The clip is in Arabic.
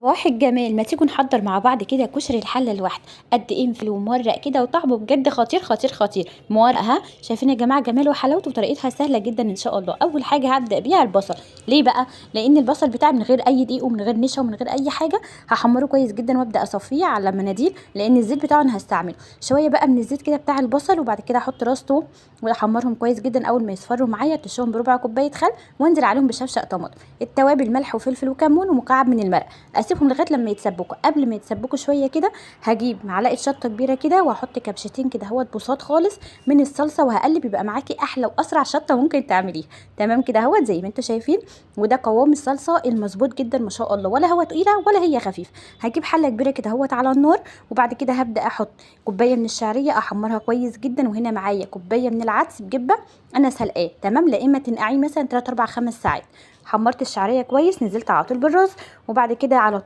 صباح الجمال، ما تيجوا نحضر مع بعض كده كشري الحله الواحده. قد ايه مفل ومورق كده وطعمه بجد خطير خطير خطير. مورق ها، شايفين يا جماعه جماله وحلاوته وطريقتها سهله جدا ان شاء الله. اول حاجه هبدا بيها البصل. ليه بقى؟ لان البصل بتاعي من غير اي دقيق ومن غير نشا ومن غير اي حاجه. هحمره كويس جدا وابدا اصفيه على مناديل، لان الزيت بتاعه انا هستعمله شويه بقى من الزيت كده بتاع البصل. وبعد كده احط راس توم واحمرهم كويس جدا. اول ما يصفروا معايا تشوهم بربع كوبايه خل، وانزل عليهم بشفشق طماطم، التوابل ملح وفلفل وكمون ومكعب من المرق. اسيبهم لغايه لما يتسبكوا. قبل ما يتسبكوا شويه كده هجيب معلقه شطه كبيره كده واحط كبشتين كده اهوت بساط خالص من الصلصه، وهقلب يبقى معاكي احلى واسرع شطه ممكن تعمليها. تمام كده اهوت زي ما انتم شايفين. وده قوام الصلصه المظبوط جدا ما شاء الله، ولا هو تقيله ولا هي خفيفه. هجيب حله كبيره كده اهوت على النار، وبعد كده هبدا احط كوبايه من الشعريه احمرها كويس جدا، وهنا معايا كوبايه من العدس بجبه انا سلقاه تمام، لا اما تنقعيه مثلا 3 4 5 ساعات. حمرت الشعريه كويس، نزلت على طول بالرز، وبعد كده على